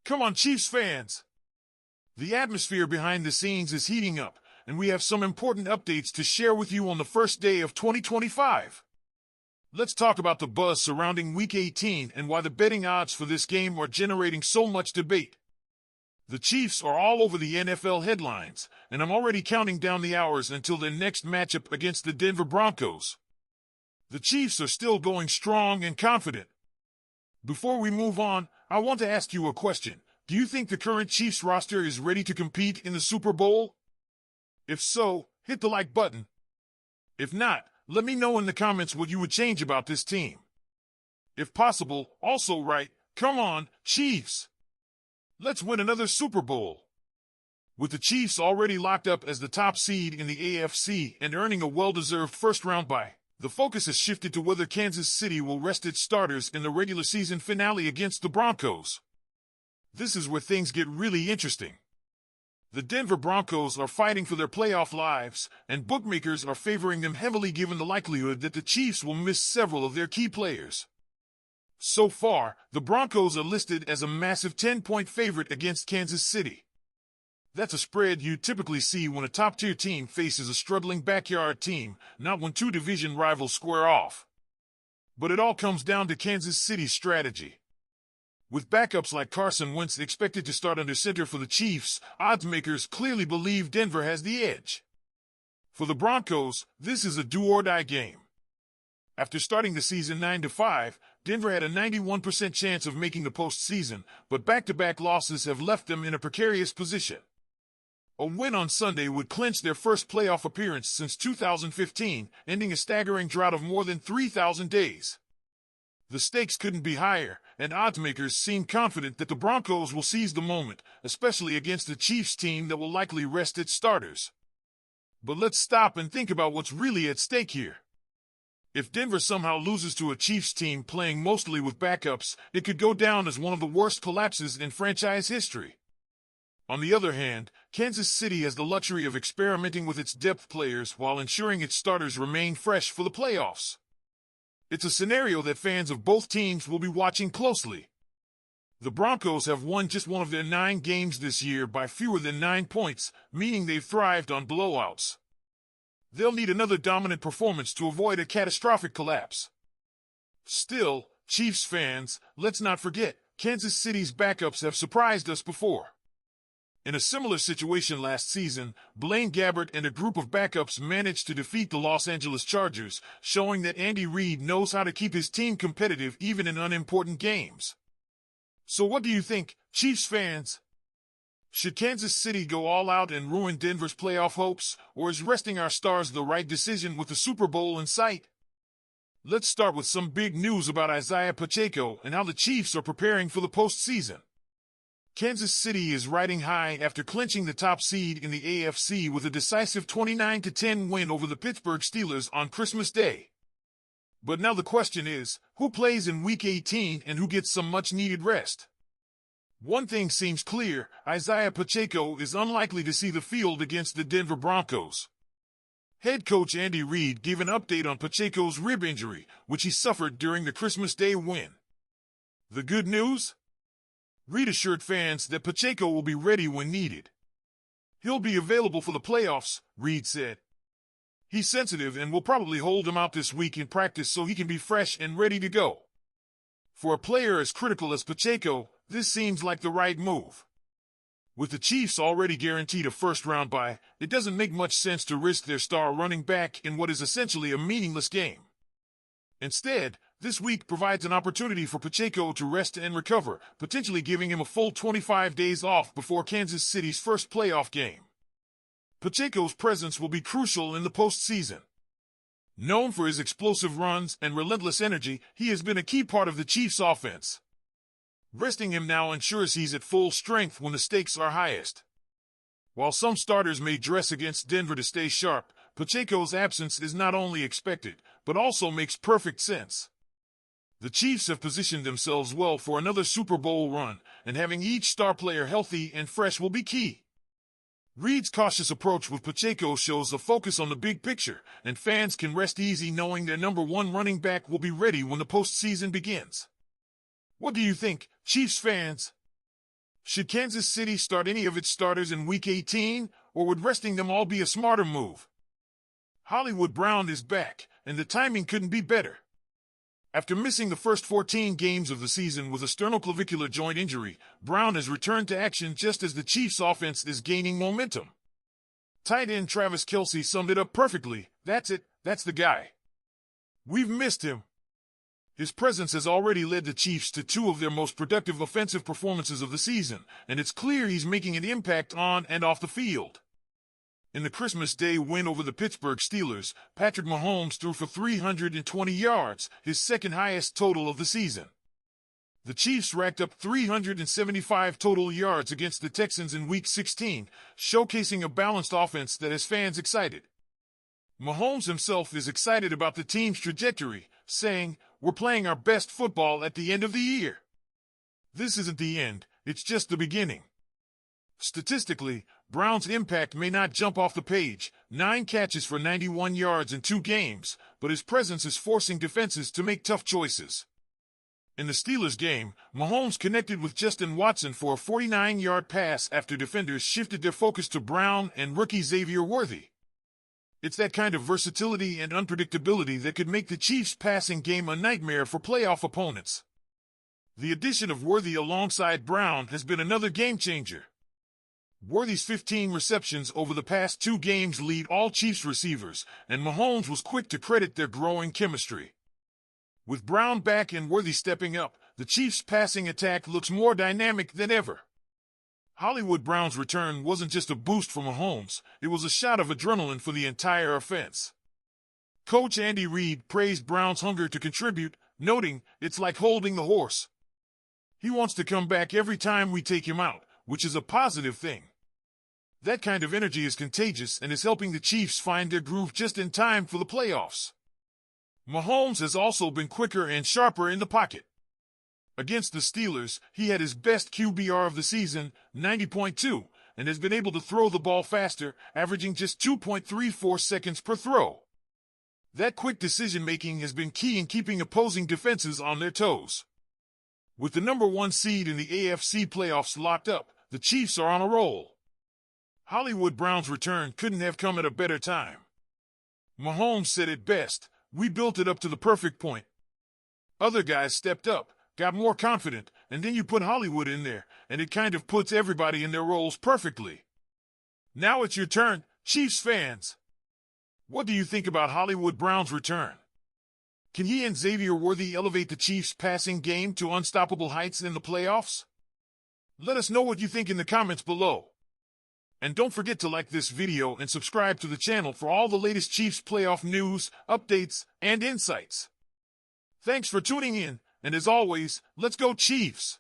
Come on, Chiefs fans! The atmosphere behind the scenes is heating up, and we have some important updates to share with you on the first day of 2025. Let's talk about the buzz surrounding Week 18 and why the betting odds for this game are generating so much debate. The Chiefs are all over the NFL headlines, and I'm already counting down the hours until their next matchup against the Denver Broncos. The Chiefs are still going strong and confident. Before we move on, I want to ask you a question. Do you think the current Chiefs roster is ready to compete in the Super Bowl? If so, hit the like button. If not, let me know in the comments what you would change about this team. If possible, also write, "Come on, Chiefs! Let's win another Super Bowl." With the Chiefs already locked up as the top seed in the AFC and earning a well-deserved first-round bye, the focus has shifted to whether Kansas City will rest its starters in the regular season finale against the Broncos. This is where things get really interesting. The Denver Broncos are fighting for their playoff lives, and bookmakers are favoring them heavily given the likelihood that the Chiefs will miss several of their key players. So far, the Broncos are listed as a massive 10-point favorite against Kansas City. That's a spread you typically see when a top-tier team faces a struggling backyard team, not when two division rivals square off. But it all comes down to Kansas City's strategy. With backups like Carson Wentz expected to start under center for the Chiefs, odds makers clearly believe Denver has the edge. For the Broncos, this is a do-or-die game. After starting the season 9-5, Denver had a 91% chance of making the postseason, but back-to-back losses have left them in a precarious position. A win on Sunday would clinch their first playoff appearance since 2015, ending a staggering drought of more than 3,000 days. The stakes couldn't be higher, and oddsmakers seem confident that the Broncos will seize the moment, especially against a Chiefs team that will likely rest its starters. But let's stop and think about what's really at stake here. If Denver somehow loses to a Chiefs team playing mostly with backups, it could go down as one of the worst collapses in franchise history. On the other hand, Kansas City has the luxury of experimenting with its depth players while ensuring its starters remain fresh for the playoffs. It's a scenario that fans of both teams will be watching closely. The Broncos have won just one of their 9 games this year by fewer than 9 points, meaning they've thrived on blowouts. They'll need another dominant performance to avoid a catastrophic collapse. Still, Chiefs fans, let's not forget, Kansas City's backups have surprised us before. In a similar situation last season, Blaine Gabbert and a group of backups managed to defeat the Los Angeles Chargers, showing that Andy Reid knows how to keep his team competitive even in unimportant games. So what do you think, Chiefs fans? Should Kansas City go all out and ruin Denver's playoff hopes, or is resting our stars the right decision with the Super Bowl in sight? Let's start with some big news about Isaiah Pacheco and how the Chiefs are preparing for the postseason. Kansas City is riding high after clinching the top seed in the AFC with a decisive 29-10 win over the Pittsburgh Steelers on Christmas Day. But now the question is, who plays in Week 18 and who gets some much-needed rest? One thing seems clear, Isaiah Pacheco is unlikely to see the field against the Denver Broncos. Head coach Andy Reid gave an update on Pacheco's rib injury, which he suffered during the Christmas Day win. The good news? Reid assured fans that Pacheco will be ready when needed. He'll be available for the playoffs, Reid said. He's sensitive and will probably hold him out this week in practice so he can be fresh and ready to go. For a player as critical as Pacheco, this seems like the right move. With the Chiefs already guaranteed a first-round bye, it doesn't make much sense to risk their star running back in what is essentially a meaningless game. Instead, this week provides an opportunity for Pacheco to rest and recover, potentially giving him a full 25 days off before Kansas City's first playoff game. Pacheco's presence will be crucial in the postseason. Known for his explosive runs and relentless energy, he has been a key part of the Chiefs' offense. Resting him now ensures he's at full strength when the stakes are highest. While some starters may dress against Denver to stay sharp, Pacheco's absence is not only expected, but also makes perfect sense. The Chiefs have positioned themselves well for another Super Bowl run, and having each star player healthy and fresh will be key. Reid's cautious approach with Pacheco shows a focus on the big picture, and fans can rest easy knowing their number one running back will be ready when the postseason begins. What do you think, Chiefs fans? Should Kansas City start any of its starters in Week 18, or would resting them all be a smarter move? Hollywood Brown is back, and the timing couldn't be better. After missing the first 14 games of the season with a sternoclavicular joint injury, Brown has returned to action just as the Chiefs' offense is gaining momentum. Tight end Travis Kelce summed it up perfectly. That's it, that's the guy. We've missed him. His presence has already led the Chiefs to two of their most productive offensive performances of the season, and it's clear he's making an impact on and off the field. In the Christmas Day win over the Pittsburgh Steelers, Patrick Mahomes threw for 320 yards, his second highest total of the season. The Chiefs racked up 375 total yards against the Texans in Week 16, showcasing a balanced offense that has fans excited. Mahomes himself is excited about the team's trajectory, saying, "We're playing our best football at the end of the year. This isn't the end, it's just the beginning." Statistically, Brown's impact may not jump off the page, 9 catches for 91 yards in 2 games, but his presence is forcing defenses to make tough choices. In the Steelers game, Mahomes connected with Justin Watson for a 49-yard pass after defenders shifted their focus to Brown and rookie Xavier Worthy. It's that kind of versatility and unpredictability that could make the Chiefs' passing game a nightmare for playoff opponents. The addition of Worthy alongside Brown has been another game-changer. Worthy's 15 receptions over the past 2 games lead all Chiefs receivers, and Mahomes was quick to credit their growing chemistry. With Brown back and Worthy stepping up, the Chiefs' passing attack looks more dynamic than ever. Hollywood Brown's return wasn't just a boost for Mahomes, it was a shot of adrenaline for the entire offense. Coach Andy Reid praised Brown's hunger to contribute, noting, "It's like holding the horse. He wants to come back every time we take him out, which is a positive thing." That kind of energy is contagious and is helping the Chiefs find their groove just in time for the playoffs. Mahomes has also been quicker and sharper in the pocket. Against the Steelers, he had his best QBR of the season, 90.2, and has been able to throw the ball faster, averaging just 2.34 seconds per throw. That quick decision-making has been key in keeping opposing defenses on their toes. With the number 1 seed in the AFC playoffs locked up, the Chiefs are on a roll. Hollywood Brown's return couldn't have come at a better time. Mahomes said it best, "We built it up to the perfect point. Other guys stepped up, got more confident, and then you put Hollywood in there, and it kind of puts everybody in their roles perfectly. Now it's your turn, Chiefs fans. What do you think about Hollywood Brown's return? Can he and Xavier Worthy elevate the Chiefs' passing game to unstoppable heights in the playoffs? Let us know what you think in the comments below. And don't forget to like this video and subscribe to the channel for all the latest Chiefs playoff news, updates, and insights. Thanks for tuning in, and as always, let's go Chiefs!